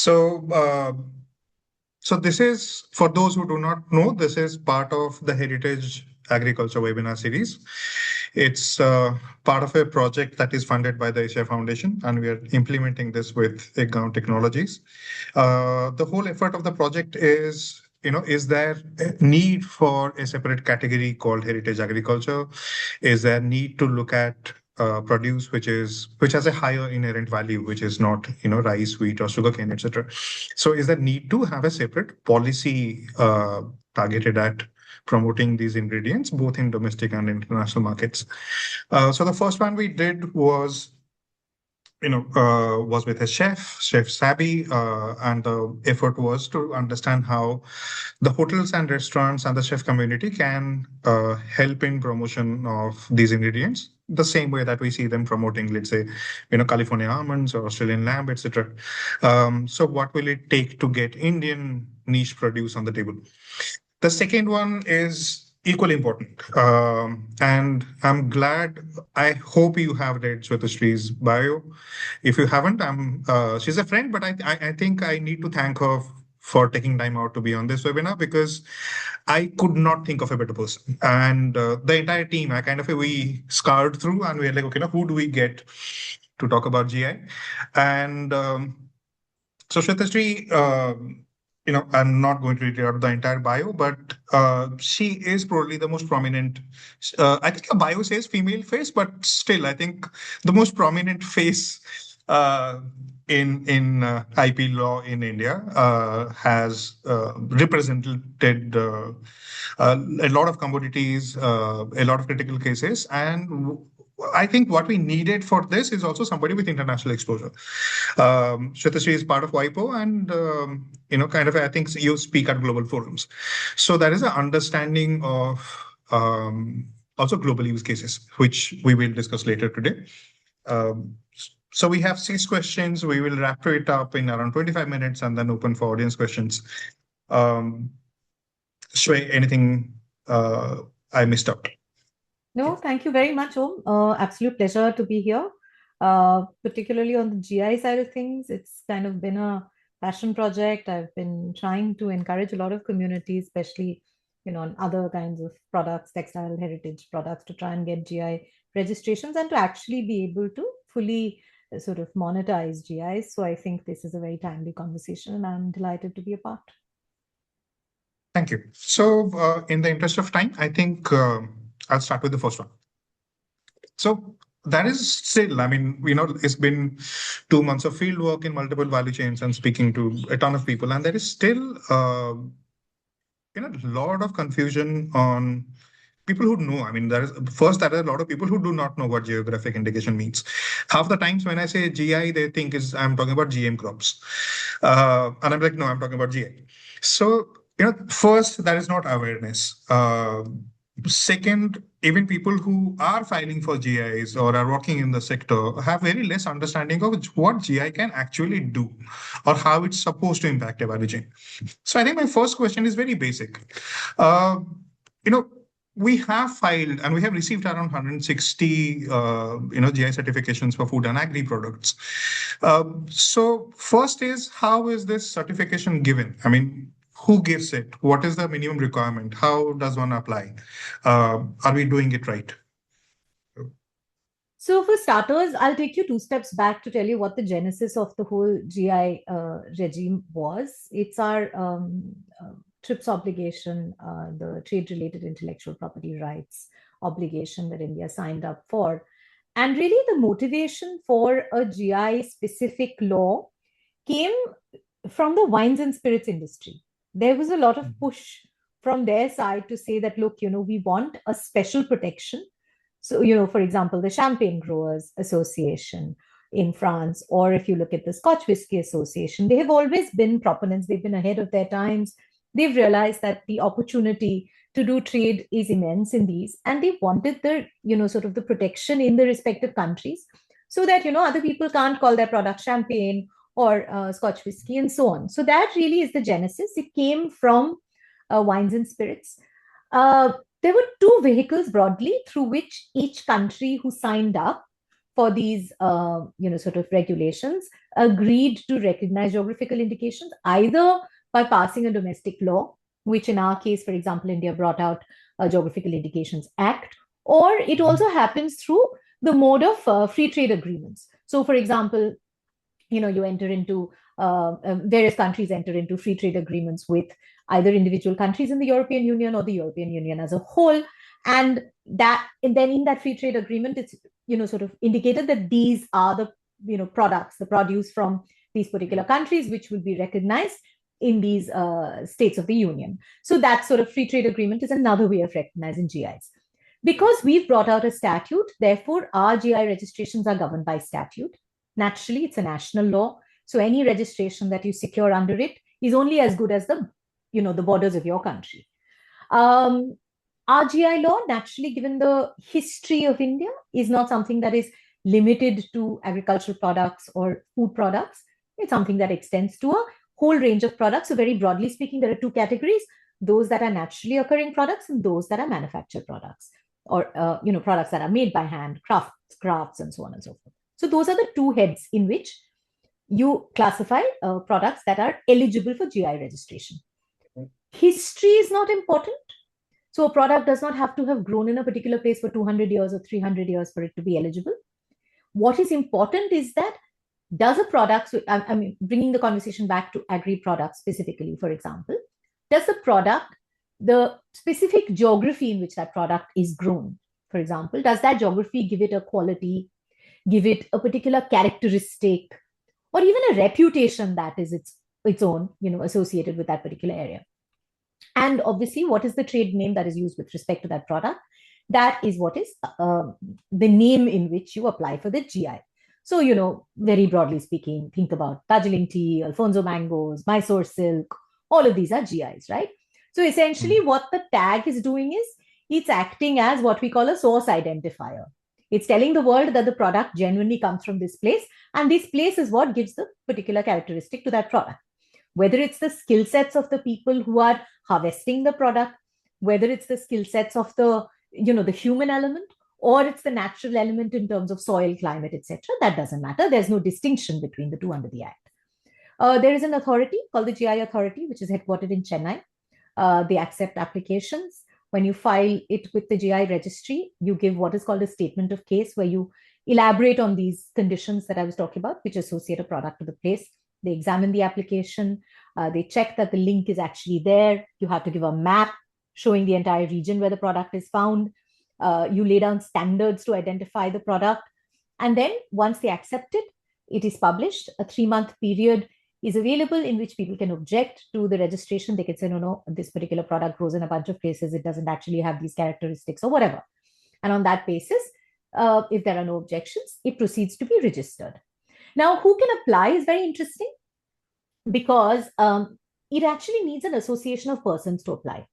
So, so this is, for those who do not know, this is part of the Heritage Agriculture webinar series. It's part of a project that is funded by the Asia Foundation, and we are implementing this with AGRI Technologies. The whole effort of the project is, is there a need for a separate category called heritage agriculture? Is there need to look at produce which has a higher inherent value, which is not rice, wheat, or sugarcane, etc. So, is there need to have a separate policy targeted at promoting these ingredients both in domestic and international markets? So the first one we did was was with a chef Sabi, and the effort was to understand how the hotels and restaurants and the chef community can help in promotion of these ingredients the same way that we see them promoting, let's say, California almonds or Australian lamb, etc. So what will it take to get Indian niche produce on the table? The second one is equally important. And I'm glad, I hope you have read Shwetashree's bio. If you haven't, she's a friend, but I think I need to thank her for taking time out to be on this webinar, because I could not think of a better person. And the entire team, we scoured through and we were like, okay, now who do we get to talk about GI? And so Shwetasree, I'm not going to read out the entire bio, but she is probably the most prominent. I think her bio says female face, but still, I think the most prominent face in IP law in India, has represented a lot of commodities, a lot of critical cases, and I think what we needed for this is also somebody with international exposure. Shwetasree is part of WIPO, and I think you speak at global forums. So there is an understanding of also global use cases, which we will discuss later today. So we have 6 questions. We will wrap it up in around 25 minutes and then open for audience questions. Shwe, anything I missed out? No, thank you very much, Om. Absolute pleasure to be here. Particularly on the GI side of things, it's kind of been a passion project. I've been trying to encourage a lot of communities, especially on other kinds of products, textile heritage products, to try and get GI registrations and to actually be able to fully sort of monetize GIs. So I think this is a very timely conversation, and I'm delighted to be a part. Thank you. So in the interest of time, I think I'll start with the first one. So that is still, it's been 2 months of field work in multiple value chains and speaking to a ton of people, and there is still a lot of confusion on people who know. There are a lot of people who do not know what geographic indication means. Half the times when I say GI, they think I'm talking about GM crops, and I'm like, no, I'm talking about GI. So first, there is not awareness. Second, even people who are filing for GIs or are working in the sector have very less understanding of what GI can actually do or how it's supposed to impact a value chain. So I think my first question is very basic. We have filed and we have received around 160 GI certifications for food and agri products. So first is, how is this certification given? Who gives it? What is the minimum requirement? How does one apply? Are we doing it right? So for starters, I'll take you 2 steps back to tell you what the genesis of the whole GI regime was. It's our TRIPS obligation, the trade-related intellectual property rights obligation that India signed up for. And really the motivation for a GI-specific law came from the wines and spirits industry. There was a lot of push from their side to say that, look, we want a special protection. So, for example, the Champagne Growers Association in France, or if you look at the Scotch Whisky Association, they have always been proponents. They've been ahead of their times. They've realized that the opportunity to do trade is immense in these, and they wanted the, sort of the protection in the respective countries so that, other people can't call their product champagne or Scotch whisky and so on. So that really is the genesis. It came from wines and spirits. There were 2 vehicles broadly through which each country who signed up for these, sort of regulations agreed to recognize geographical indications either by passing a domestic law, which in our case, for example, India brought out a Geographical Indications Act, or it also happens through the mode of free trade agreements. So, for example, you enter into various countries enter into free trade agreements with either individual countries in the European Union or the European Union as a whole, and then in that free trade agreement, it's sort of indicated that these are the products, the produce from these particular countries, which will be recognized in these states of the union. So that sort of free trade agreement is another way of recognizing GIs. Because we've brought out a statute, therefore our GI registrations are governed by statute. Naturally, it's a national law. So any registration that you secure under it is only as good as the borders of your country. Our GI law, naturally, given the history of India, is not something that is limited to agricultural products or food products. It's something that extends to a whole range of products. So very broadly speaking, there are two categories: those that are naturally occurring products and those that are manufactured products, or products that are made by hand, crafts, and so on and so forth. So those are the two heads in which you classify products that are eligible for GI registration. History is not important. So a product does not have to have grown in a particular place for 200 years or 300 years for it to be eligible. What is important is that does a product, so I'm bringing the conversation back to agri products specifically, for example, does the product, the specific geography in which that product is grown, for example, does that geography give it a quality, give it a particular characteristic, or even a reputation that is its own, associated with that particular area? And obviously, what is the trade name that is used with respect to that product? That is what is the name in which you apply for the GI. So, very broadly speaking, think about Darjeeling tea, Alfonso mangoes, Mysore silk, all of these are GIs, right? So essentially what the tag is doing is it's acting as what we call a source identifier. It's telling the world that the product genuinely comes from this place, and this place is what gives the particular characteristic to that product. Whether it's the skill sets of the people who are harvesting the product, whether it's the skill sets of the human element, or it's the natural element in terms of soil, climate, etc., that doesn't matter. There's no distinction between the two under the Act. There is an authority called the GI Authority, which is headquartered in Chennai. They accept applications. When you file it with the GI registry, you give what is called a statement of case, where you elaborate on these conditions that I was talking about, which associate a product to the place. They examine the application. They check that the link is actually there. You have to give a map showing the entire region where the product is found. You lay down standards to identify the product. And then once they accept it, it is published. A 3-month period is available in which people can object to the registration. They can say, no, this particular product grows in a bunch of places. It doesn't actually have these characteristics or whatever. And on that basis, if there are no objections, it proceeds to be registered. Now, who can apply is very interesting, because it actually needs an association of persons to apply.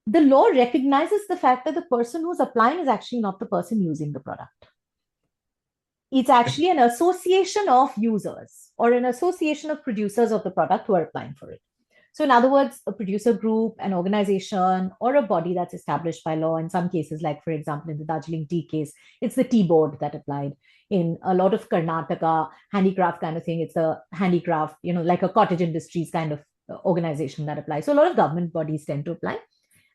The law recognizes the fact that the person who's applying is actually not the person using the product. It's actually an association of users or an association of producers of the product who are applying for it. So in other words, a producer group, an organization, or a body that's established by law. In some cases, like for example, in the Darjeeling tea case, it's the tea board that applied. In a lot of Karnataka handicraft kind of thing, it's a handicraft, like a cottage industries kind of organization that applies. So a lot of government bodies tend to apply.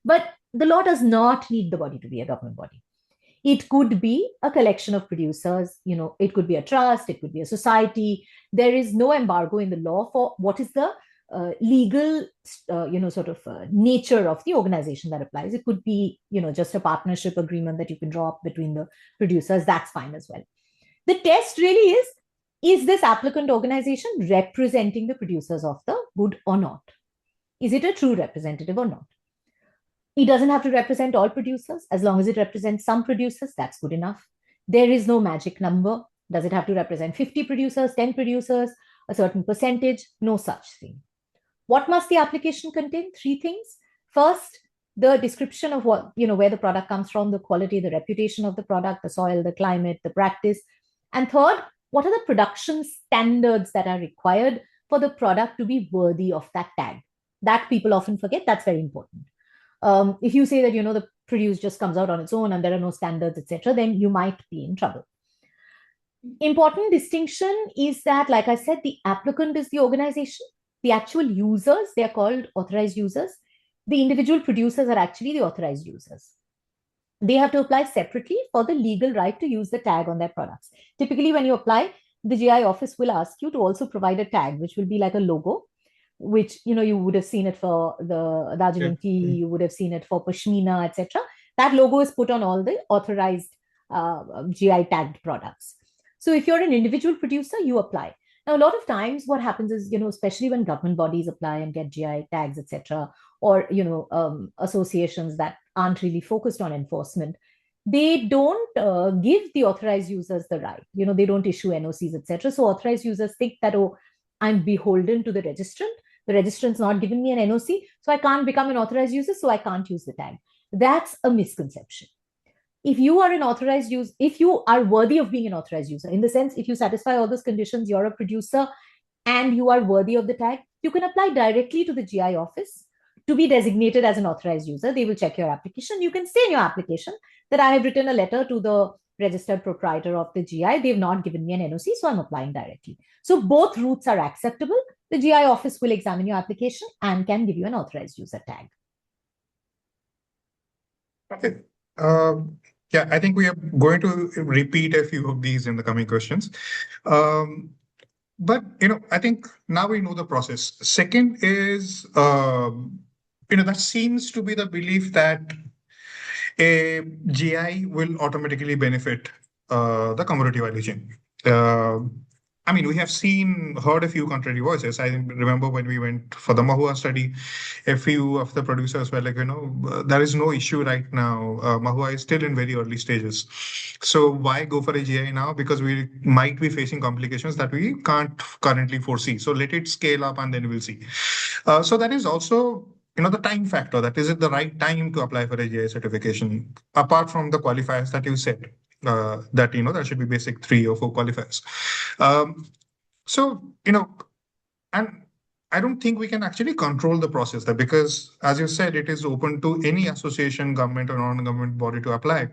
But the law does not need the body to be a government body. It could be a collection of producers, it could be a trust, it could be a society. There is no embargo in the law for what is the legal, nature of the organization that applies. It could be, just a partnership agreement that you can draw up between the producers. That's fine as well. The test really is this applicant organization representing the producers of the good or not? Is it a true representative or not? It doesn't have to represent all producers. As long as it represents some producers, that's good enough. There is no magic number. Does it have to represent 50 producers, 10 producers, a certain percentage? No such thing. What must the application contain? 3 things. First, the description of what, where the product comes from, the quality, the reputation of the product, the soil, the climate, the practice. And third, what are the production standards that are required for the product to be worthy of that tag? That people often forget. That's very important. If you say that, the produce just comes out on its own and there are no standards, etc., then you might be in trouble. Important distinction is that, like I said, the applicant is the organization. The actual users, they are called authorized users. The individual producers are actually the authorized users. They have to apply separately for the legal right to use the tag on their products. Typically, when you apply, the GI office will ask you to also provide a tag, which will be like a logo, which you would have seen it for the Darjeeling tea, you would have seen it for Pashmina, etc. That logo is put on all the authorized GI tagged products. So if you're an individual producer, you apply. Now, a lot of times what happens is, especially when government bodies apply and get GI tags, etc., or, associations that aren't really focused on enforcement, they don't give the authorized users the right. They don't issue NOCs, etc. So authorized users think that, oh, I'm beholden to the registrant. The registrant's not giving me an NOC, so I can't become an authorized user, so I can't use the tag. That's a misconception. If you are an authorized user, if you are worthy of being an authorized user, in the sense, if you satisfy all those conditions, you're a producer and you are worthy of the tag, you can apply directly to the GI office to be designated as an authorized user. They will check your application. You can say in your application that I have written a letter to the registered proprietor of the GI. They've not given me an NOC, so I'm applying directly. So both routes are acceptable. The GI office will examine your application and can give you an authorized user tag. Okay. Yeah, I think we are going to repeat a few of these in the coming questions. But, I think now we know the process. Second is, that seems to be the belief that a GI will automatically benefit the commodity value chain. We have heard a few contrary voices. I remember when we went for the Mahua study, a few of the producers were like, there is no issue right now. Mahua is still in very early stages. So why go for a GI now? Because we might be facing complications that we can't currently foresee. So let it scale up and then we'll see. So that is also the time factor. That is it the right time to apply for a GI certification, apart from the qualifiers that you said, that, there should be basic 3 or 4 qualifiers. And I don't think we can actually control the process there because, as you said, it is open to any association, government or non-government body to apply.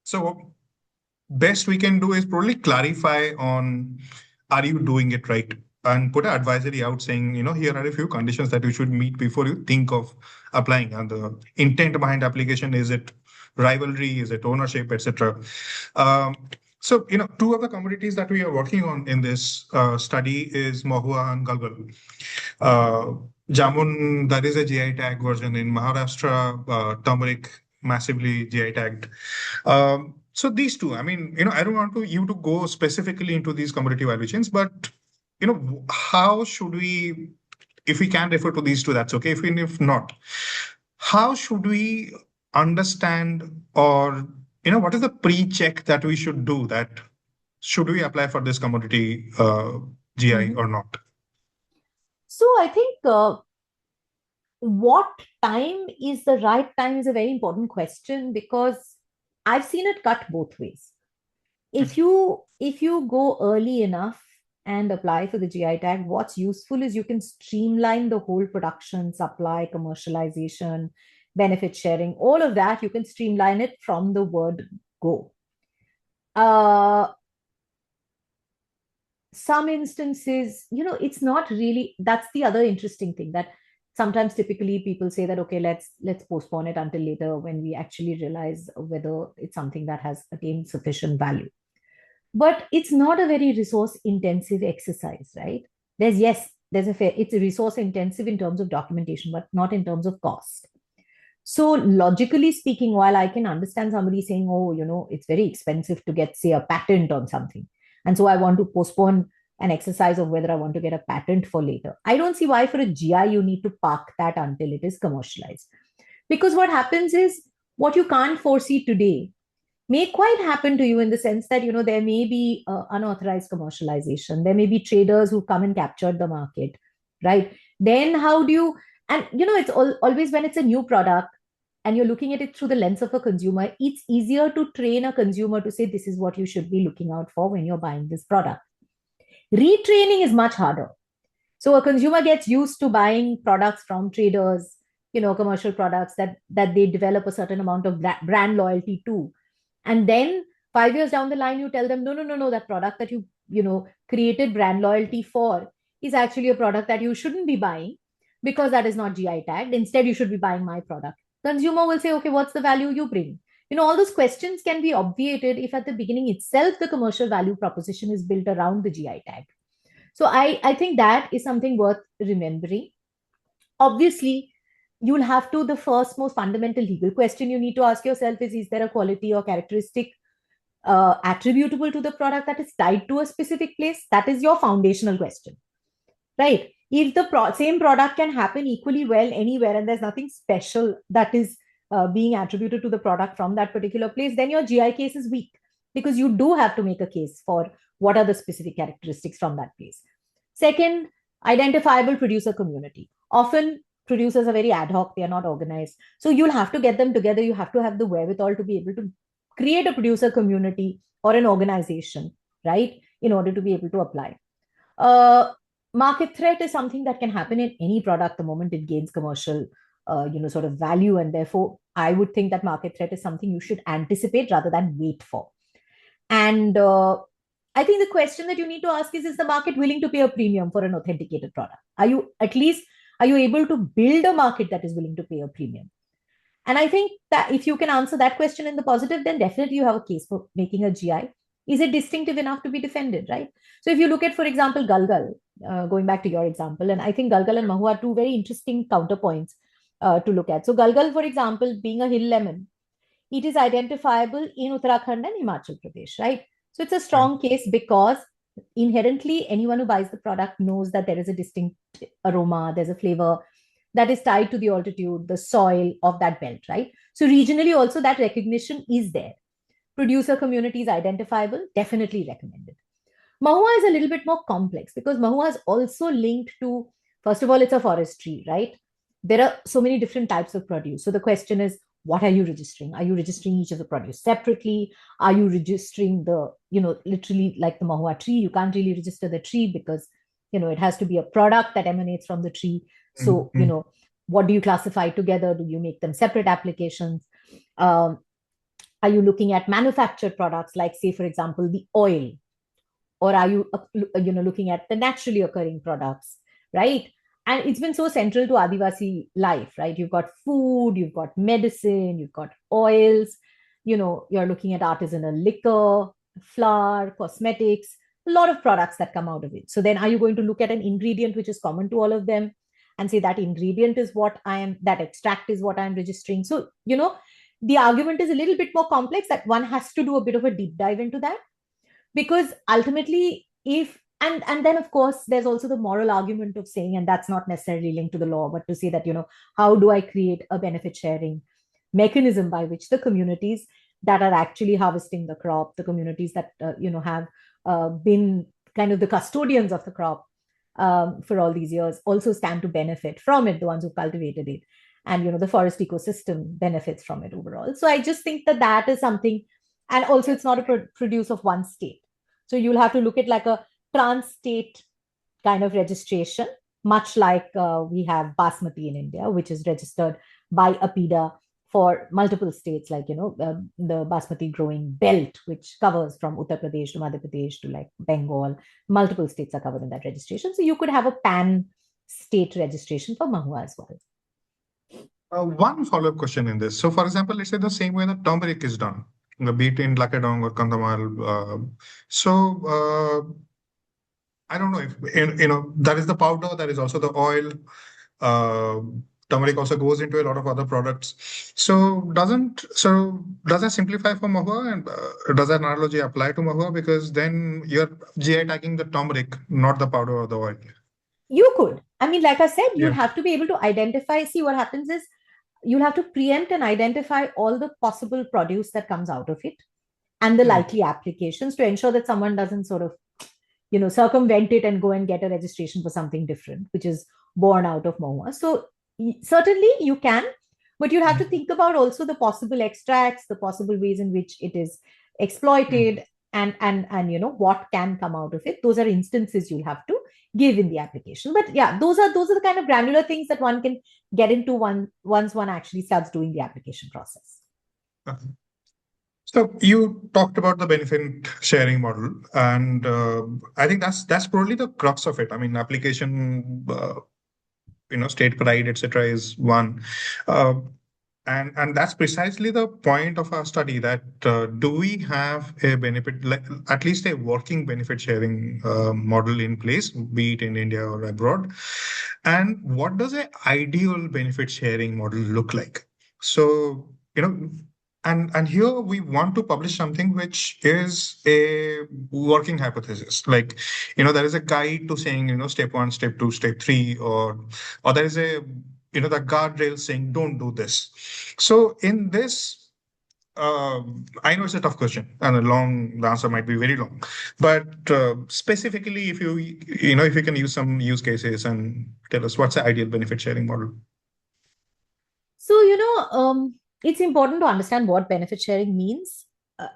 So best we can do is probably clarify on, are you doing it right? And put an advisory out saying, here are a few conditions that you should meet before you think of applying. And the intent behind application, is it rivalry, is it ownership, etc. So, 2 of the commodities that we are working on in this study is Mahua and Galgal. Jamun, that is a GI tag version in Maharashtra. Turmeric, massively GI tagged. So these 2, I don't want you to go specifically into these commodity value chains, but, how should we, if we can refer to these 2, that's okay. If not, how should we understand, or, what is the pre-check that we should do, that should we apply for this commodity GI or not? So I think what time is the right time is a very important question, because I've seen it cut both ways. If you go early enough and apply for the GI tag, what's useful is you can streamline the whole production, supply, commercialization, benefit sharing, all of that. You can streamline it from the word go. Some instances, it's not really, that's the other interesting thing, that sometimes typically people say that, okay, let's postpone it until later, when we actually realize whether it's something that has attained sufficient value. But it's not a very resource intensive exercise, right? It's a resource intensive in terms of documentation, but not in terms of cost. So logically speaking, while I can understand somebody saying, oh, it's very expensive to get, say, a patent on something, and so I want to postpone an exercise of whether I want to get a patent for later, I don't see why for a GI you need to park that until it is commercialized. Because what happens is, what you can't foresee today may quite happen to you, in the sense that, there may be unauthorized commercialization. There may be traders who come and captured the market, right? Then how do you, and, it's always when it's a new product and you're looking at it through the lens of a consumer, it's easier to train a consumer to say, this is what you should be looking out for when you're buying this product. Retraining is much harder. So a consumer gets used to buying products from traders, commercial products that they develop a certain amount of brand loyalty to. And then 5 years down the line, you tell them, no, that product that you created brand loyalty for is actually a product that you shouldn't be buying because that is not GI tagged. Instead, you should be buying my product. Consumer will say, okay, what's the value you bring? All those questions can be obviated if at the beginning itself the commercial value proposition is built around the GI tag. So I think that is something worth remembering. Obviously, you'll have to, the first most fundamental legal question you need to ask yourself is there a quality or characteristic attributable to the product that is tied to a specific place? That is your foundational question, right? If the same product can happen equally well anywhere and there's nothing special that is being attributed to the product from that particular place, then your GI case is weak, because you do have to make a case for what are the specific characteristics from that place. Second, identifiable producer community. Often producers are very ad hoc, they are not organized. So you'll have to get them together. You have to have the wherewithal to be able to create a producer community or an organization, right, in order to be able to apply. Market threat is something that can happen in any product the moment it gains commercial sort of value, and therefore I would think that market threat is something you should anticipate rather than wait for. And I think the question that you need to ask is the market willing to pay a premium for an authenticated product? Are you able to build a market that is willing to pay a premium? And I think that if you can answer that question in the positive, then definitely you have a case for making a GI. Is it distinctive enough to be defended, right? So if you look at, for example, Galgal, going back to your example, and I think Galgal and Mahua are two very interesting counterpoints to look at. So Galgal, for example, being a hill lemon, it is identifiable in Uttarakhand and Himachal Pradesh, right? So it's a strong case because inherently anyone who buys the product knows that there is a distinct aroma, there's a flavor that is tied to the altitude, the soil of that belt, right? So regionally also that recognition is there. Producer community is identifiable, definitely recommended. Mahua is a little bit more complex because Mahua is also linked to, first of all, it's a forestry, right? There are so many different types of produce. So the question is, what are you registering? Are you registering each of the produce separately? Are you registering the, literally like the Mahua tree? You can't really register the tree because, it has to be a product that emanates from the tree. So, what do you classify together? Do you make them separate applications? Are you looking at manufactured products like, say, for example, the oil? Or are you, looking at the naturally occurring products, right? And it's been so central to Adivasi life, right? You've got food, you've got medicine, you've got oils, you're looking at artisanal liquor, flour, cosmetics, a lot of products that come out of it. So then are you going to look at an ingredient which is common to all of them and say that ingredient is that extract is what I'm registering? So, the argument is a little bit more complex, that one has to do a bit of a deep dive into that, because ultimately and then of course there's also the moral argument of saying, and that's not necessarily linked to the law, but to say that, how do I create a benefit sharing mechanism by which the communities that are actually harvesting the crop, the communities that, have been kind of the custodians of the crop for all these years, also stand to benefit from it, the ones who cultivated it. And, the forest ecosystem benefits from it overall. So I just think that is something, and also it's not a produce of one state. So you'll have to look at like a trans-state kind of registration, much like we have Basmati in India, which is registered by APIDA for multiple states, like, the Basmati growing belt, which covers from Uttar Pradesh to Madhya Pradesh to like Bengal. Multiple states are covered in that registration. So you could have a pan-state registration for Mahua as well. One follow-up question in this. So, for example, let's say the same way that turmeric is done, be it in Lakadong or Kandhamal. I don't know if, that is the powder, that is also the oil. Turmeric also goes into a lot of other products. So does that simplify for Mahua, and does that analogy apply to Mahua? Because then you're GI tagging the turmeric, not the powder or the oil. You could. I mean, like I said, you'll have to be able to identify. See, what happens is you'll have to preempt and identify all the possible produce that comes out of it and the likely applications to ensure that someone doesn't sort of, circumvent it and go and get a registration for something different, which is born out of Mahua. So certainly you can, but you have to think about also the possible extracts, the possible ways in which it is exploited, and what can come out of it. Those are instances you'll have to give in the application. But yeah, those are the kind of granular things that one can get into once one actually starts doing the application process. Okay. So you talked about the benefit sharing model, and I think that's probably the crux of it. I mean, application, state pride, etc., is one, uh, and that's precisely the point of our study. That do we have a benefit, like at least a working benefit sharing model in place, be it in India or abroad, and what does an ideal benefit sharing model look like? So and here we want to publish something which is a working hypothesis. Like, there is a guide to saying, step one, step two, step three, or there is a, the guardrail saying, don't do this. So in this, I know it's a tough question and the answer might be very long, but specifically, if you can use some use cases and tell us what's the ideal benefit sharing model. So, it's important to understand what benefit sharing means.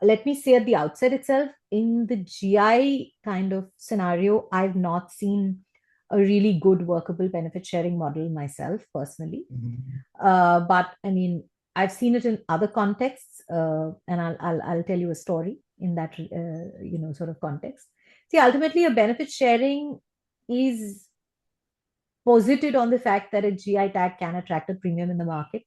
Let me say at the outset itself, in the GI kind of scenario, I've not seen a really good workable benefit sharing model myself personally. But I mean, I've seen it in other contexts, and I'll tell you a story in that sort of context. See, ultimately, a benefit sharing is posited on the fact that a GI tag can attract a premium in the market.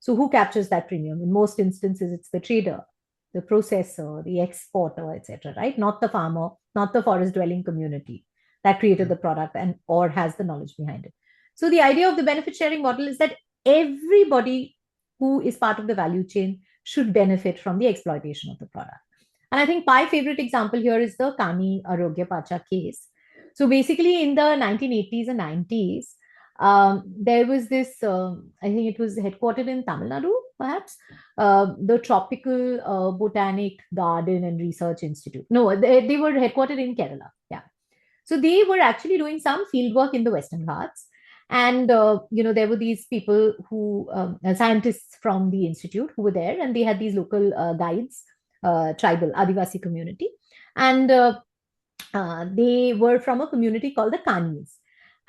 So who captures that premium? In most instances, it's the trader, the processor, the exporter, etc., right? Not the farmer, not the forest dwelling community that created the product and or has the knowledge behind it. So the idea of the benefit sharing model is that everybody who is part of the value chain should benefit from the exploitation of the product. And I think my favorite example here is the Kani Arogya Pacha case. So basically, in the 1980s and 90s, there was this, I think it was headquartered in Tamil Nadu, perhaps, the Tropical Botanic Garden and Research Institute. No, they were headquartered in Kerala. Yeah. So they were actually doing some field work in the Western Ghats. And, there were these people scientists from the institute who were there, and they had these local guides, tribal Adivasi community. And they were from a community called the Kanis.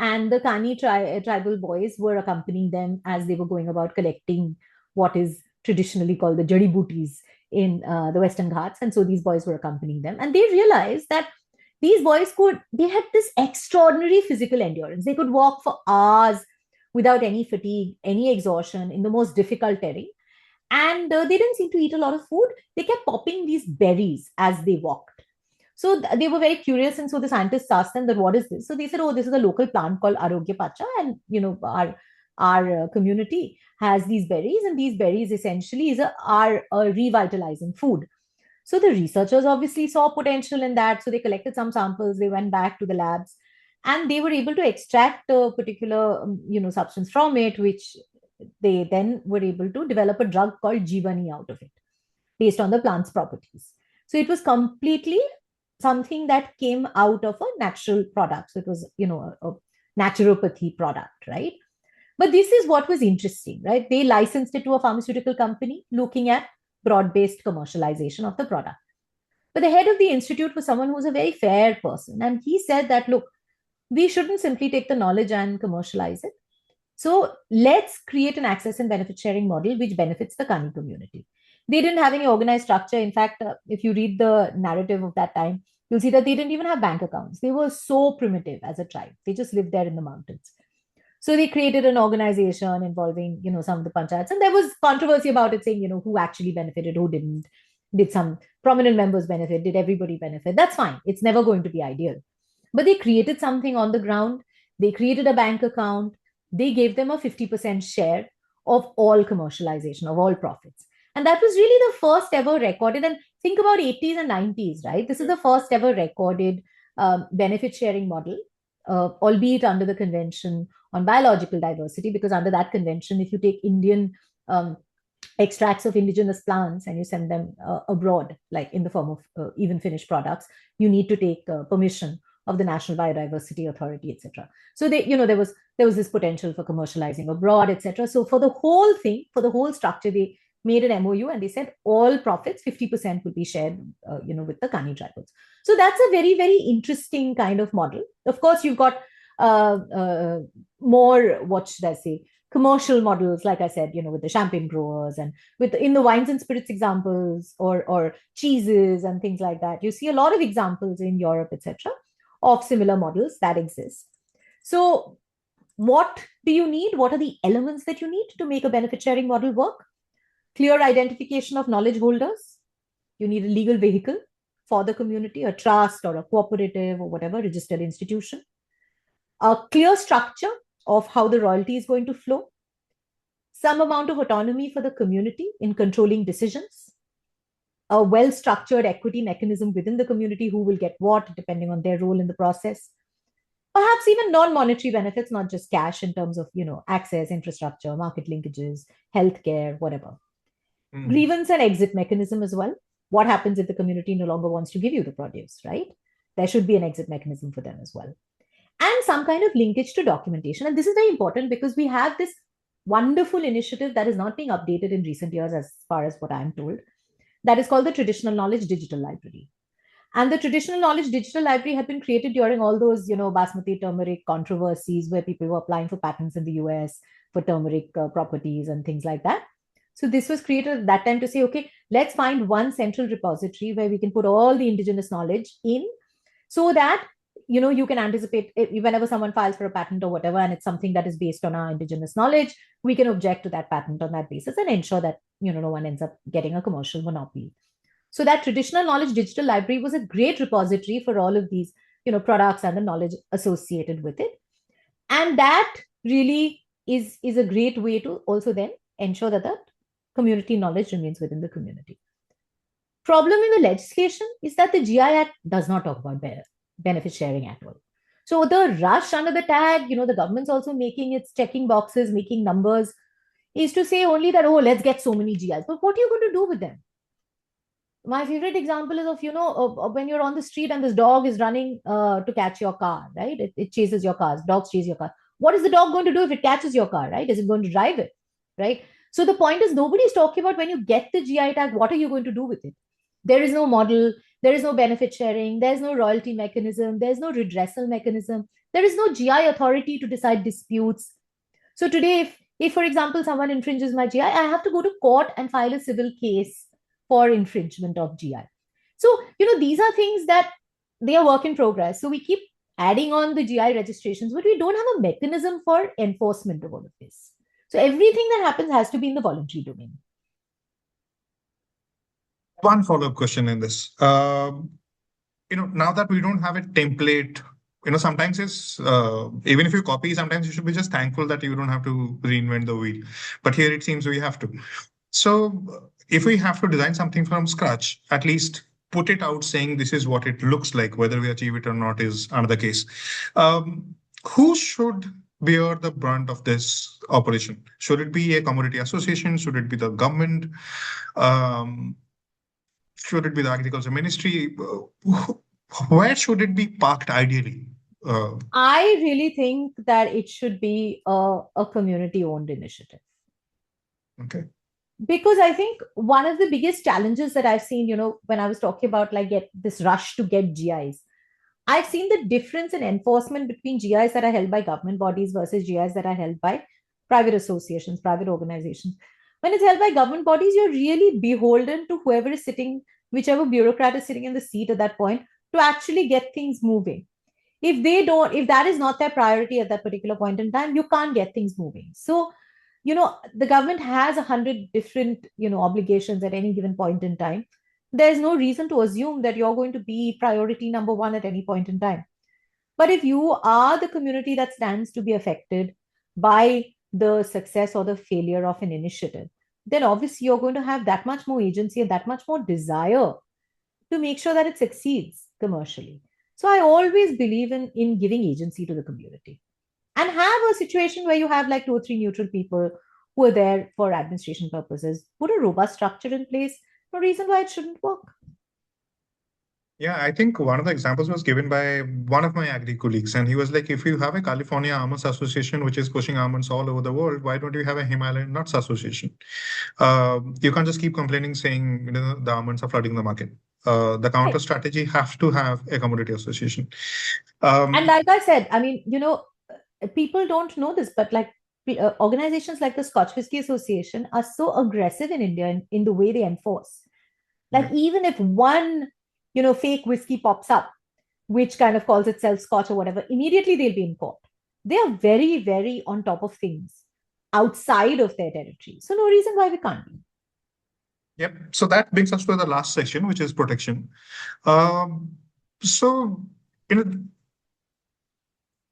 And the Kani tribal boys were accompanying them as they were going about collecting what is traditionally called the jadi booties in the Western Ghats. And so these boys were accompanying them. And they realized that these boys they had this extraordinary physical endurance. They could walk for hours without any fatigue, any exhaustion in the most difficult terrain. And they didn't seem to eat a lot of food. They kept popping these berries as they walked. So they were very curious, and so the scientists asked them that what is this? So they said, "Oh, this is a local plant called Arogya Pacha, and our community has these berries, and these berries essentially are a revitalizing food." So the researchers obviously saw potential in that, so they collected some samples. They went back to the labs, and they were able to extract a particular substance from it, which they then were able to develop a drug called Jivani out of it, based on the plant's properties. So it was completely something that came out of a natural product. So it was, a naturopathy product, right? But this is what was interesting, right? They licensed it to a pharmaceutical company looking at broad-based commercialization of the product. But the head of the institute was someone who was a very fair person. And he said that, look, we shouldn't simply take the knowledge and commercialize it. So let's create an access and benefit sharing model which benefits the Kani community. They didn't have any organized structure. In fact, if you read the narrative of that time, you'll see that they didn't even have bank accounts. They were so primitive as a tribe. They just lived there in the mountains. So they created an organization involving, some of the panchayats. And there was controversy about it saying, who actually benefited, who didn't. Did some prominent members benefit? Did everybody benefit? That's fine. It's never going to be ideal. But they created something on the ground. They created a bank account. They gave them a 50% share of all commercialization, of all profits. And that was really the first ever recorded. And think about 80s and 90s, right? This is the first ever recorded benefit sharing model, albeit under the Convention on Biological Diversity, because under that convention, if you take Indian extracts of indigenous plants and you send them abroad, like in the form of even finished products, you need to take permission of the National Biodiversity Authority, etc. So there was this potential for commercializing abroad, etc. So for the whole thing, for the whole structure, they made an MOU and they said all profits, 50% would be shared, with the Kani tribals. So that's a very, very interesting kind of model. Of course, you've got more, what should I say, commercial models, like I said, with the champagne growers and in the wines and spirits examples, or cheeses and things like that. You see a lot of examples in Europe, etc., of similar models that exist. So what do you need? What are the elements that you need to make a benefit sharing model work? Clear identification of knowledge holders. You need a legal vehicle for the community, a trust or a cooperative or whatever, registered institution. A clear structure of how the royalty is going to flow. Some amount of autonomy for the community in controlling decisions. A well-structured equity mechanism within the community, who will get what depending on their role in the process. Perhaps even non-monetary benefits, not just cash, in terms of access, infrastructure, market linkages, healthcare, whatever. Grievance and exit mechanism as well. What happens if the community no longer wants to give you the produce, right? There should be an exit mechanism for them as well. And some kind of linkage to documentation. And this is very important because we have this wonderful initiative that is not being updated in recent years, as far as what I'm told, that is called the Traditional Knowledge Digital Library. And the Traditional Knowledge Digital Library had been created during all those, basmati turmeric controversies where people were applying for patents in the US for turmeric properties and things like that. So this was created at that time to say, okay, let's find one central repository where we can put all the indigenous knowledge in, so that you can anticipate whenever someone files for a patent or whatever, and it's something that is based on our indigenous knowledge, we can object to that patent on that basis and ensure that no one ends up getting a commercial monopoly. So that Traditional Knowledge Digital Library was a great repository for all of these products and the knowledge associated with it. And that really is a great way to also then ensure that the community knowledge remains within the community. Problem in the legislation is that the GI Act does not talk about benefit sharing at all. So the rush under the tag, the government's also making its checking boxes, making numbers, is to say only that, oh, let's get so many GIs. But what are you going to do with them? My favorite example is of, when you're on the street and this dog is running to catch your car, right? It chases your cars. Dogs chase your car. What is the dog going to do if it catches your car, right? Is it going to drive it, right? So the point is, nobody's talking about when you get the GI tag, what are you going to do with it? There is no model. There is no benefit sharing. There's no royalty mechanism. There's no redressal mechanism. There is no GI authority to decide disputes. So today, if for example, someone infringes my GI, I have to go to court and file a civil case for infringement of GI. So, these are things that they are work in progress. So we keep adding on the GI registrations, but we don't have a mechanism for enforcement of all of this. So everything that happens has to be in the voluntary domain. One follow-up question in this. Now that we don't have a template, sometimes it's, even if you copy, sometimes you should be just thankful that you don't have to reinvent the wheel. But here it seems we have to. So if we have to design something from scratch, at least put it out saying this is what it looks like. Whether we achieve it or not is another case. Who should bear the brunt of this operation? Should it be a commodity association? Should it be the government? Should it be the agriculture ministry? Where should it be parked ideally? I really think that it should be a community-owned initiative. Okay. Because I think one of the biggest challenges that I've seen, when I was talking about get this rush to get GIs, I've seen the difference in enforcement between GIs that are held by government bodies versus GIs that are held by private associations, private organizations. When it's held by government bodies, you're really beholden to whoever is sitting, whichever bureaucrat is sitting in the seat at that point, to actually get things moving. If that is not their priority at that particular point in time, you can't get things moving. So, the government has 100 different, obligations at any given point in time. There's no reason to assume that you're going to be priority number one at any point in time. But if you are the community that stands to be affected by the success or the failure of an initiative, then obviously you're going to have that much more agency and that much more desire to make sure that it succeeds commercially. So I always believe in giving agency to the community, and have a situation where you have 2 or 3 neutral people who are there for administration purposes. Put a robust structure in place. No reason why it shouldn't work. Yeah, I think one of the examples was given by one of my agri colleagues, and he was like, if you have a California Almonds Association, which is pushing almonds all over the world, why don't you have a Himalayan Nuts Association? You can't just keep complaining saying the almonds are flooding the market. The counter strategy have to have a commodity association. And like I said, I mean, people don't know this, but like organizations like the Scotch Whisky Association are so aggressive in India in the way they enforce. Like even if one, fake whiskey pops up, which kind of calls itself Scotch or whatever, immediately they'll be in court. They are very, very on top of things outside of their territory. So no reason why we can't be. Yep. So that brings us to the last section, which is protection. So,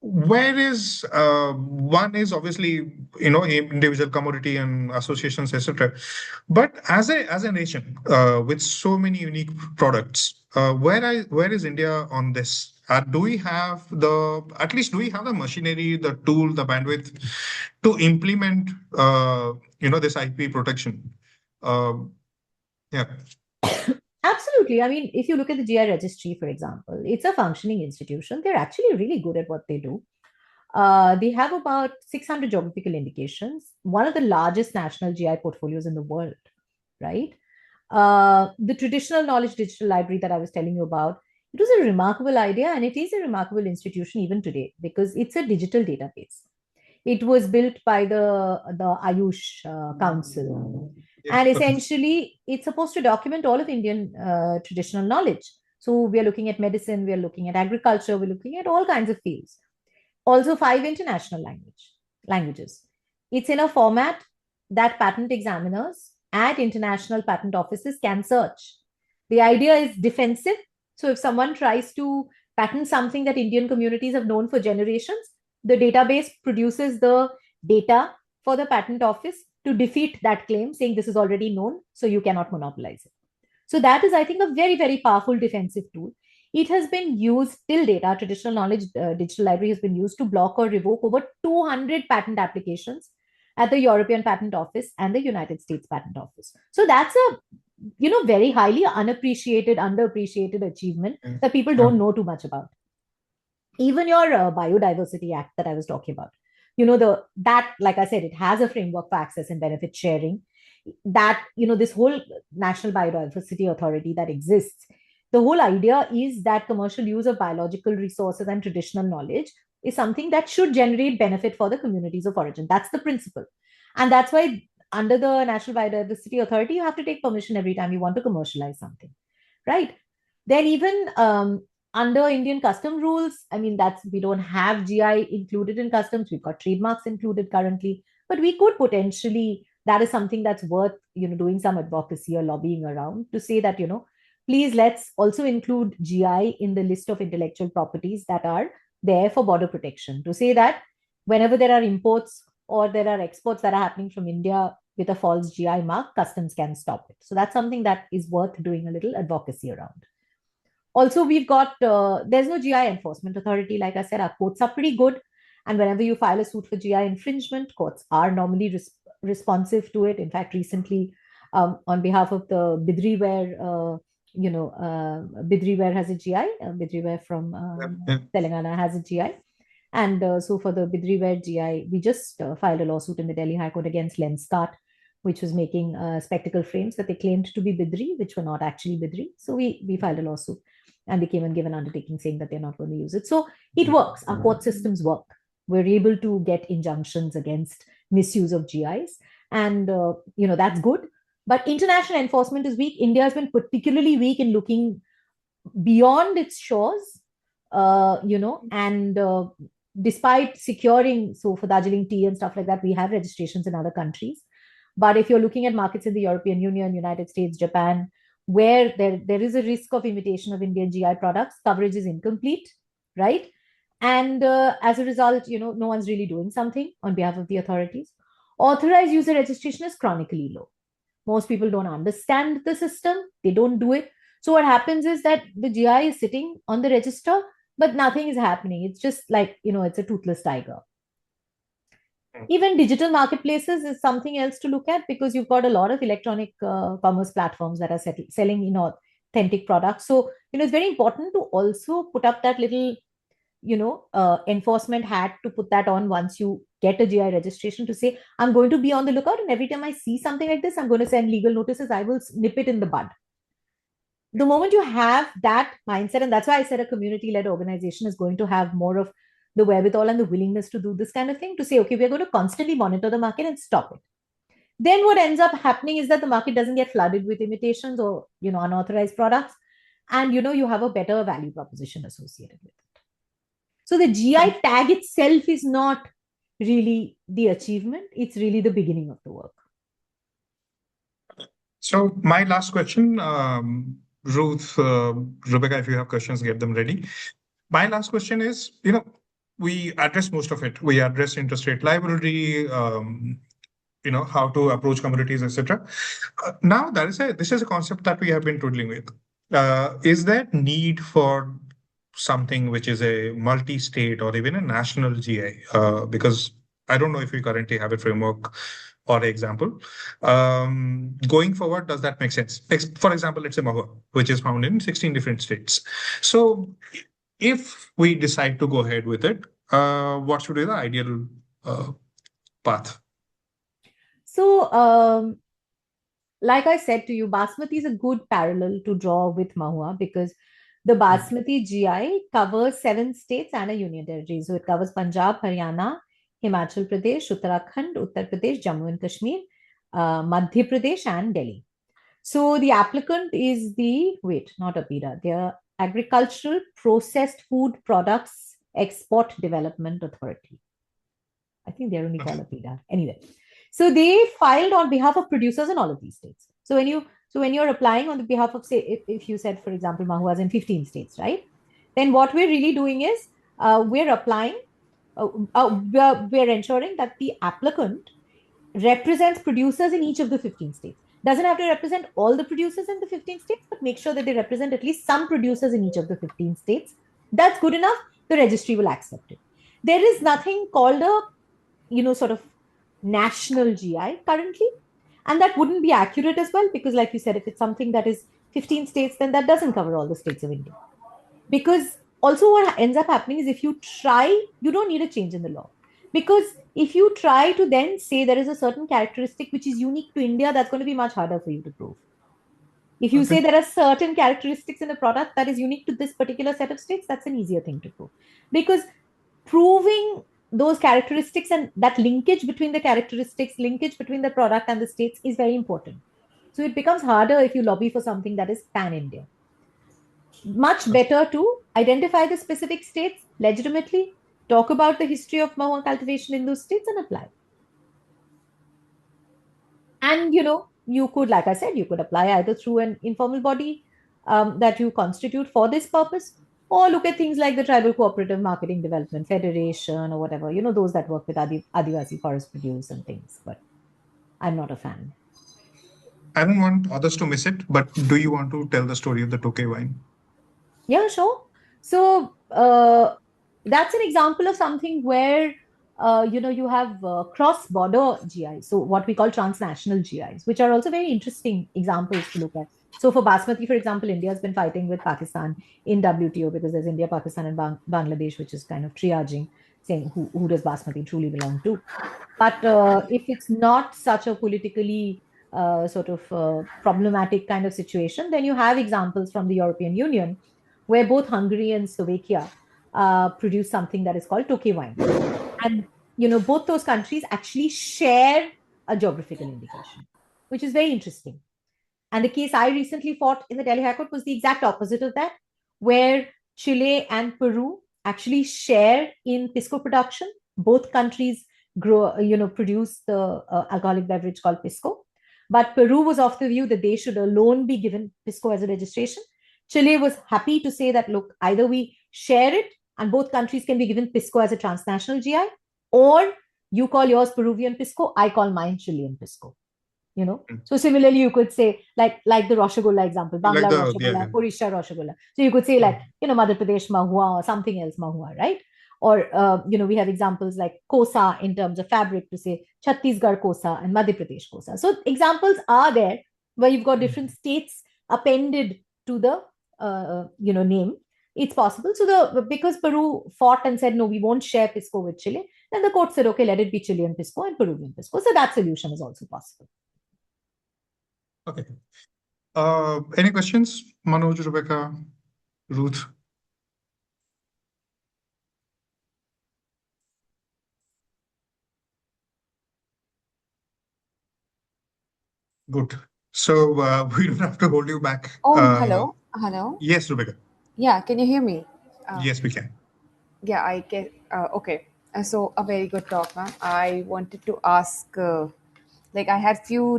where is one is obviously individual commodity and associations, etc. But as a nation with so many unique products, where is India on this? Do we have the machinery, the tool, the bandwidth to implement this IP protection? Yeah. Absolutely. I mean, if you look at the GI registry, for example, it's a functioning institution. They're actually really good at what they do. They have about 600 geographical indications, one of the largest national GI portfolios in the world, right? The traditional knowledge digital library that I was telling you about, it was a remarkable idea, and it is a remarkable institution even today because it's a digital database. It was built by the Ayush Council. Yeah. And essentially, it's supposed to document all of Indian traditional knowledge. So we are looking at medicine, we are looking at agriculture, we're looking at all kinds of fields. Also, 5 international languages. It's in a format that patent examiners at international patent offices can search. The idea is defensive. So if someone tries to patent something that Indian communities have known for generations, the database produces the data for the patent office to defeat that claim, saying this is already known, so you cannot monopolize it. So that is, I think, a very, very powerful defensive tool. It has been used till date. Our traditional knowledge digital library has been used to block or revoke over 200 patent applications at the European Patent Office and the United States Patent Office. So that's a very highly unappreciated, underappreciated achievement that people don't know too much about. Even your Biodiversity Act that I was talking about, that, like I said, it has a framework for access and benefit sharing. That, this whole National Biodiversity Authority that exists, the whole idea is that commercial use of biological resources and traditional knowledge is something that should generate benefit for the communities of origin. That's the principle. And that's why under the National Biodiversity Authority, you have to take permission every time you want to commercialize something, right? Then even under Indian custom rules, I mean, we don't have GI included in customs. We've got trademarks included currently, but we could potentially, that is something that's worth, doing some advocacy or lobbying around to say that, please let's also include GI in the list of intellectual properties that are there for border protection, to say that whenever there are imports or there are exports that are happening from India with a false GI mark, customs can stop it. So that's something that is worth doing a little advocacy around. Also, we've got, there's no GI enforcement authority. Like I said, our courts are pretty good. And whenever you file a suit for GI infringement, courts are normally responsive to it. In fact, recently, on behalf of the Bidriware, Bidriware has a GI. Bidriware from Telangana has a GI. And so for the Bidriware GI, we just filed a lawsuit in the Delhi High Court against Lenskart, which was making spectacle frames that they claimed to be Bidri, which were not actually Bidri. So we filed a lawsuit, and they came and gave an undertaking saying that they're not going to use it. So it works. Our court systems work. We're able to get injunctions against misuse of GIs, and that's good. But international enforcement is weak. India has been particularly weak in looking beyond its shores, and despite securing, so for Darjeeling tea and stuff like that, we have registrations in other countries. But if you're looking at markets in the European Union, United States, Japan, where there is a risk of imitation of Indian GI products, coverage is incomplete, right? And as a result, no one's really doing something on behalf of the authorities. Authorized user registration is chronically low. Most people don't understand the system. They don't do it. So what happens is that the GI is sitting on the register, but nothing is happening. It's just like, it's a toothless tiger. Even digital marketplaces is something else to look at, because you've got a lot of electronic commerce platforms that are selling authentic products. So, it's very important to also put up that little, enforcement hat, to put that on once you get a GI registration, to say, I'm going to be on the lookout, and every time I see something like this, I'm going to send legal notices. I will nip it in the bud. The moment you have that mindset, and that's why I said a community-led organization is going to have more of the wherewithal and the willingness to do this kind of thing, to say, okay, we're going to constantly monitor the market and stop it. Then what ends up happening is that the market doesn't get flooded with imitations or, unauthorized products. And, you have a better value proposition associated with it. So the GI tag itself is not really the achievement. It's really the beginning of the work. So my last question, Ruth, Rebecca, if you have questions, get them ready. My last question is, we address most of it. We address interest rate liability, how to approach commodities, etc. Now, this is a concept that we have been toodling with. Is there need for something which is a multi-state or even a national GI? Because I don't know if we currently have a framework or example. Going forward, does that make sense? For example, let's say mahua, which is found in 16 different states. So if we decide to go ahead with it, what should be the ideal path? So, like I said to you, Basmati is a good parallel to draw with mahua, because the Basmati GI covers 7 states and a union territory. So it covers Punjab, Haryana, Himachal Pradesh, Uttarakhand, Uttar Pradesh, Jammu and Kashmir, Madhya Pradesh, and Delhi. So the applicant is not APIDA, the Agricultural Processed Food Products Export Development Authority. I think they're only called APIDA. Anyway, so they filed on behalf of producers in all of these states. So when you're applying on the behalf of, say, if you said, for example, mahuas in 15 states, right? Then what we're really doing is we're applying, we're ensuring that the applicant represents producers in each of the 15 states. Doesn't have to represent all the producers in the 15 states, but make sure that they represent at least some producers in each of the 15 states. That's good enough. The registry will accept it. There is nothing called a, sort of national GI currently. And that wouldn't be accurate as well, because like you said, if it's something that is 15 states, then that doesn't cover all the states of India. Because also what ends up happening is, if you try, you don't need a change in the law. Because if you try to then say there is a certain characteristic which is unique to India, that's going to be much harder for you to prove. If you say there are certain characteristics in a product that is unique to this particular set of states, that's an easier thing to prove. Because proving those characteristics and that linkage between the characteristics, linkage between the product and the states is very important. So it becomes harder if you lobby for something that is pan-India. Much better to identify the specific states legitimately, talk about the history of mahua cultivation in those states, and apply. And, you could, like I said, you could apply either through an informal body that you constitute for this purpose, or look at things like the Tribal Cooperative Marketing Development Federation or whatever, those that work with Adivasi forest produce and things. But I'm not a fan. I don't want others to miss it, but do you want to tell the story of the Tokay wine? Yeah, sure. So that's an example of something where you have cross-border GIs, so what we call transnational GIs, which are also very interesting examples to look at. So for Basmati, for example, India has been fighting with Pakistan in WTO, because there's India, Pakistan, and Bangladesh, which is kind of triaging, saying who does Basmati truly belong to. But if it's not such a politically sort of problematic kind of situation, then you have examples from the European Union, where both Hungary and Slovakia produce something that is called Tokay wine. And, both those countries actually share a geographical indication, which is very interesting. And the case I recently fought in the Delhi High Court was the exact opposite of that, where Chile and Peru actually share in pisco production. Both countries produce the alcoholic beverage called pisco. But Peru was of the view that they should alone be given pisco as a registration. Chile was happy to say that, look, either we share it and both countries can be given pisco as a transnational GI, or you call yours Peruvian pisco, I call mine Chilean pisco. So similarly, you could say, like the Rasgulla example, Bangla Rasgulla, Orissa Rasgulla. So you could say, like, Madhya Pradesh Mahua or something else Mahua, right? Or, we have examples like Kosa in terms of fabric, to say Chhattisgarh Kosa and Madhya Pradesh Kosa. So examples are there where you've got different states appended to the, name. It's possible. So because Peru fought and said, no, we won't share pisco with Chile, then the court said, okay, let it be Chilean pisco and Peruvian pisco. So that solution is also possible. Okay. Any questions, Manoj, Rebecca, Ruth? Good. So we don't have to hold you back. Oh, hello. Hello. Yes, Rebecca. Yeah, can you hear me? Uh, Yes, we can. yeah, I get. Okay. So a very good talk, ma'am. I wanted to ask, like, I had few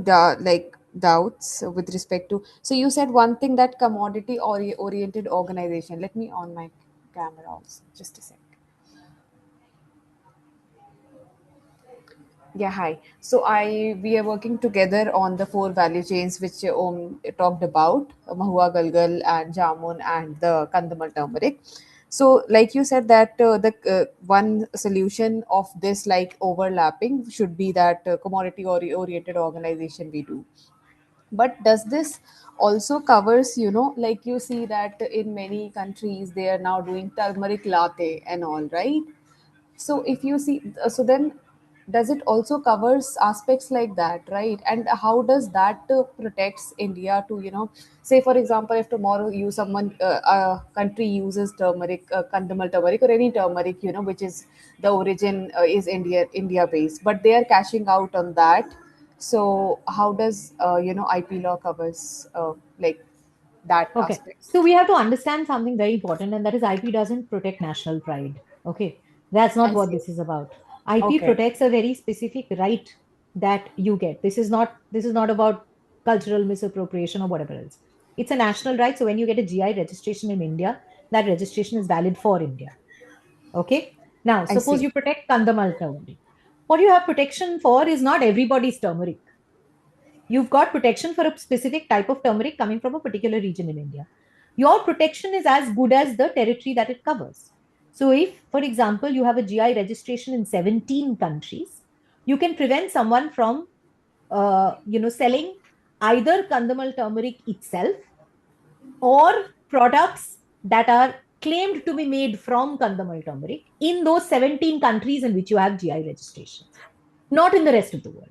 doubts with respect to. So you said one thing, that commodity oriented organization. Let me on my camera also. Just a sec. Yeah, hi. So I we are working together on the four value chains which talked about Mahua Galgal and Jamun and the Kandamal turmeric. So, like you said, that the one solution of this like overlapping should be that commodity oriented organization we do. But does this also covers, like you see that in many countries they are now doing turmeric latte and all, right? So if you see, so then does it also covers aspects like that, right? And how does that protects India to, say for example, if tomorrow you someone a country uses turmeric, kandamal turmeric or any turmeric, which is the origin is India based, but they are cashing out on that. So how does IP law covers like that Okay. aspects? So we have to understand something very important, and that is IP doesn't protect national pride. Okay. That's not I what see. this is about. IP Okay. protects a very specific right that you get. This is not about cultural misappropriation or whatever else. It's a national right. So when you get a GI registration in India, that registration is valid for India. Okay. Now, I suppose see. you protect Kandamal turmeric. What you have protection for is not everybody's turmeric. You've got protection for a specific type of turmeric coming from a particular region in India. Your protection is as good as the territory that it covers. So, if, for example, you have a GI registration in 17 countries, you can prevent someone from, selling either Kandamal turmeric itself or products that are claimed to be made from Kandamal turmeric in those 17 countries in which you have GI registrations, not in the rest of the world.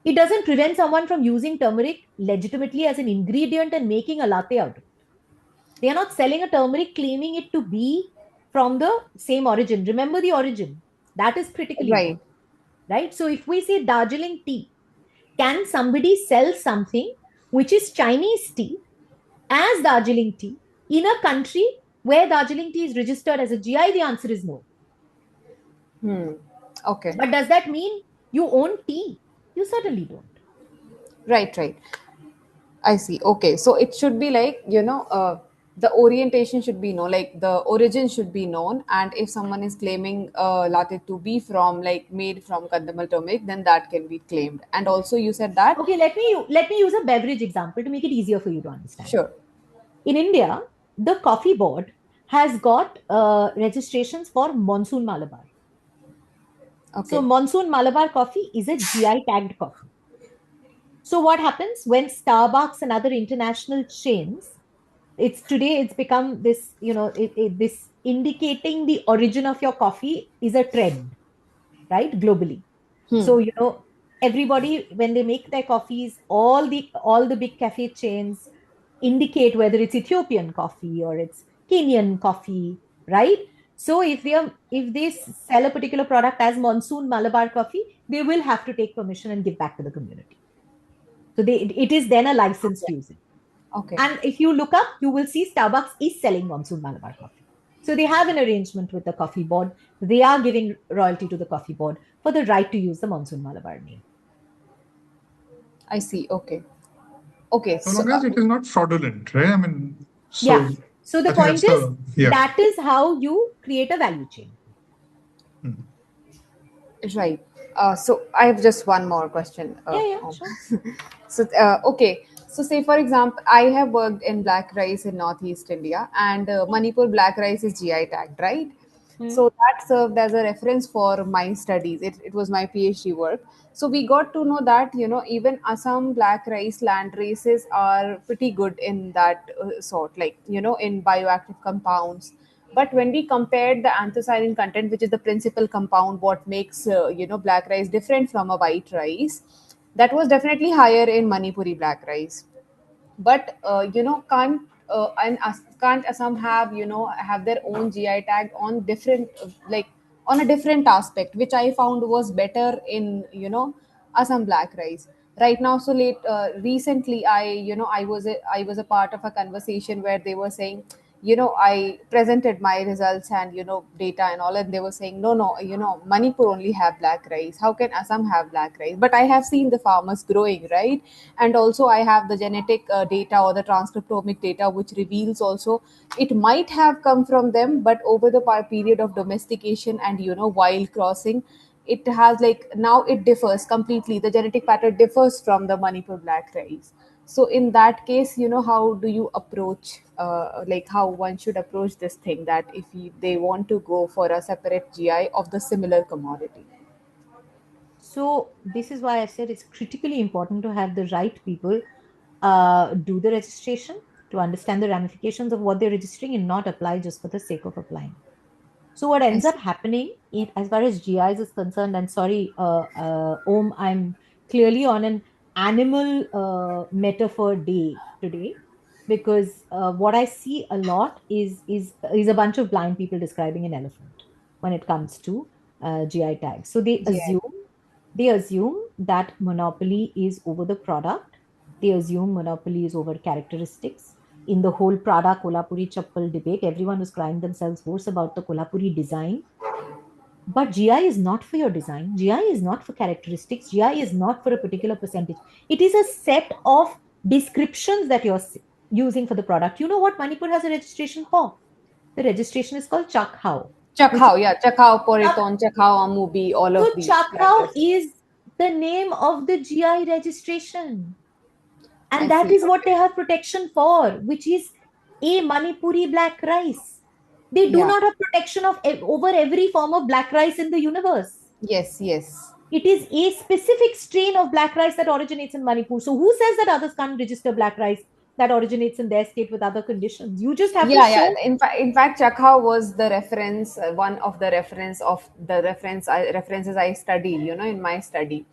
It doesn't prevent someone from using turmeric legitimately as an ingredient and making a latte out of it. They are not selling a turmeric claiming it to be from the same origin. Remember the origin. That is critically Right. important, right? So if we say Darjeeling tea, can somebody sell something which is Chinese tea as Darjeeling tea in a country where Darjeeling tea is registered as a GI? The answer is no. Hmm. Okay. But does that mean you own tea? You certainly don't. Right, right. I see. Okay. So it should be like, the orientation should be known, like the origin should be known. And if someone is claiming latte to be from like made from Kandamal turmeric, then that can be claimed. And also you said that, Okay, let me use a beverage example to make it easier for you to understand. sure. In India, the coffee board has got registrations for Monsoon Malabar. So Okay. Monsoon Malabar coffee is a GI tagged coffee. So what happens when Starbucks and other international chains? It's become this, this indicating the origin of your coffee is a trend, right, globally. Hmm. So everybody, when they make their coffees, all the big cafe chains indicate whether it's Ethiopian coffee or it's Kenyan coffee, right? So if they sell a particular product as Monsoon Malabar coffee, they will have to take permission and give back to the community. So it is then a licensed user. Okay. And if you look up, you will see Starbucks is selling Monsoon Malabar coffee. So they have an arrangement with the coffee board. They are giving royalty to the coffee board for the right to use the Monsoon Malabar name. I see. Okay. Okay. So So, long as it is not fraudulent, right? I mean, Yeah. so So the I think point that's is, the, yeah. that is how you create a value chain. Hmm. right. So I have just one more question. Yeah, yeah, sure. So, okay. So, say for example, I have worked in black rice in Northeast India, and Manipur black rice is GI tagged, right? Hmm. So that served as a reference for my studies. It was my PhD work. So we got to know that, even Assam black rice land races are pretty good in that sort, like, in bioactive compounds. But when we compared the anthocyanin content, which is the principal compound, what makes black rice different from a white rice, that was definitely higher in Manipuri black rice. But can't Assam have have their own GI tag on different like on a different aspect, which I found was better in Assam black rice. right now. So recently I was a part of a conversation where they were saying, I presented my results and data and all, and they were saying, no, Manipur only have black rice, how can Assam have black rice? But I have seen the farmers growing, right? And also I have the genetic data or the transcriptomic data which reveals also it might have come from them, but over the period of domestication and wild crossing, it has, like, now it differs completely, the genetic pattern differs from the Manipur black rice. So in that case, how do you approach, like, how one should approach this thing, that if they want to go for a separate GI of the similar commodity? So this is why I said it's critically important to have the right people do the registration, to understand the ramifications of what they're registering and not apply just for the sake of applying. So what I ends up see. happening, as far as GIs is concerned, and sorry, Om, I'm clearly on an animal metaphor day today, because what I see a lot is a bunch of blind people describing an elephant when it comes to GI tags. So GI. they assume that monopoly is over the product. They assume monopoly is over characteristics. In the whole Prada Kolhapuri Chappal debate, everyone was crying themselves hoarse about the Kolhapuri design. But GI is not for your design. GI is not for characteristics. GI is not for a particular percentage. It is a set of descriptions that you're using for the product. You know what Manipur has a registration for? The registration is called Chakhao, which Chakhao, yeah, Chakhao, Chak- Poriton, Chakhao, Amubi, all so of these black Chakhao rices. is the name of the GI registration. I And that see. is what they have protection for, which is a Manipuri black rice. They do Yeah. not have protection of over every form of black rice in the universe. Yes, yes. It is a specific strain of black rice that originates in Manipur. So who says that others can't register black rice that originates in their state with other conditions? You just have to Yeah, yeah. show. In fact, Chakhao was the reference, one of the references I study, in my study.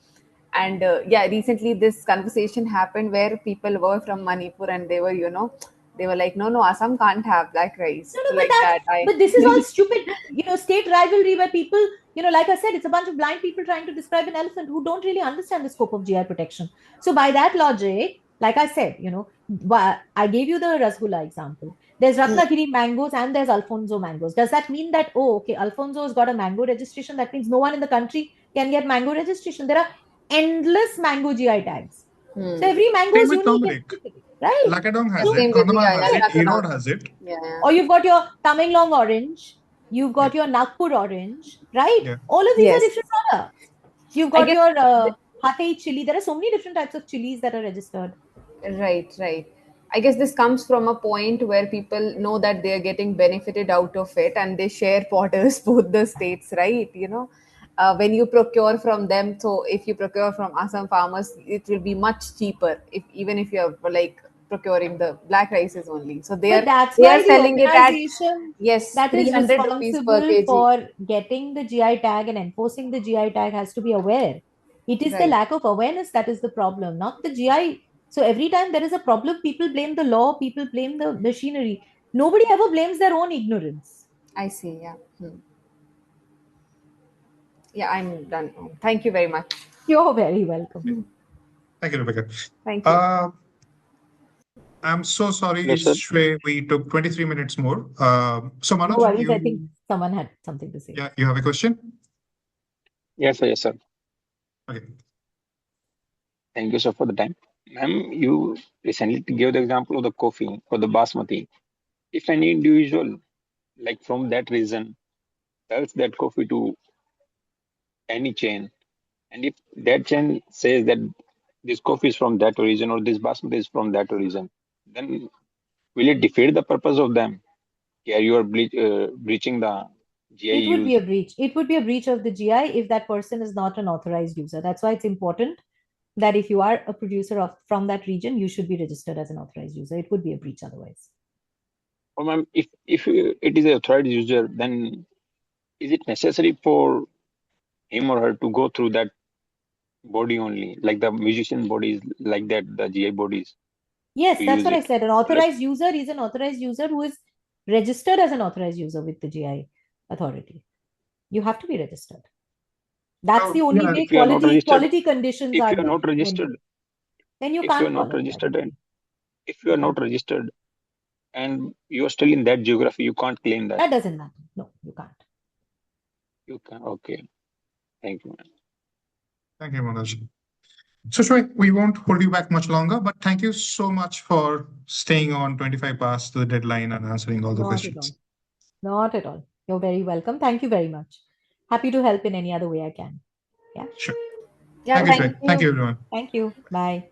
And yeah, recently this conversation happened where people were from Manipur and they were, they were like, no, Assam can't have black rice, No, no, like that. but this is all stupid, state rivalry where people, like I said, it's a bunch of blind people trying to describe an elephant who don't really understand the scope of GI protection. So by that logic, like I said, I gave you the Rasgulla example. There's Ratnagiri mangoes and there's Alfonso mangoes. Does that mean that, oh, okay, Alfonso's got a mango registration? That means no one in the country can get mango registration. There are endless mango GI tags. So Hmm. every mango Same is with unique and turmeric. specific, right? Lakadong Yeah, has So it, same with Kandamar yeah, has yeah, it, Lakadang. Erode has it. Yeah, yeah. or you've got your Tamenglong orange, you've Yeah, got your Nagpur orange, right? yeah. All of these are Yes. different products. You've I got guess. your Hatay chili. There are so many different types of chilies that are registered. Right, right. I guess this comes from a point where people know that they are getting benefited out of it and they share borders both the states, right? When you procure from them, so if you procure from Assam farmers, it will be much cheaper if even if you're like procuring the black rices only. So they But are that's they are why the selling it at, organization yes, that is 300 rupees per responsible kg. for getting the GI tag and enforcing the GI tag has to be aware. It is the Right. lack of awareness that is the problem, not the GI. So every time there is a problem, people blame the law, people blame the machinery. Nobody ever blames their own ignorance. I see. Yeah. Hmm. Yeah, I'm done. Thank you very much. You're very welcome. Thank you, Rebecca. Thank you. Uh, I'm so sorry, Hello, sir. Shway. We took 23 minutes more. So No Manoj, worries. I think someone had something to say. you have a question? Yes, sir. Yes, sir. Okay. Thank you, sir, for the time. Ma'am, you recently gave the example of the coffee or the basmati. If any individual, like from that region, sells that coffee to any chain, and if that chain says that this coffee is from that origin or this basmati is from that origin, then will it defeat the purpose of them? Yeah, you are breaching the GI It would be use. a breach. It would be a breach of the GI if that person is not an authorized user. That's why it's important that if you are a producer from that region, you should be registered as an authorized user. It would be a breach otherwise. Or ma'am, if it is a authorized user, then is it necessary for him or her to go through that body only, like the musician bodies, like that, the GI bodies Yes, to that's use what I it? said. An Like, authorized user is an authorized user who is registered as an authorized user with the GI authority. You have to be registered. That's the only Yeah, way if you are not registered, quality conditions if are you are met. not registered, then you If you can't are not qualify. registered and if you are not registered and you are still in that geography, you can't claim that. That doesn't matter. No, you can't. You can. Okay. Thank you, ma'am. Thank you, Manoj. So, Shwe, we won't hold you back much longer, but thank you so much for staying on 25 past the deadline and answering all the Not at all. questions. Not at all. You're very welcome. Thank you very much. Happy to help in any other way I can. Yeah. Sure. Yeah, Thank you, thank Shwe. Thank you, you. everyone. Thank you. Bye.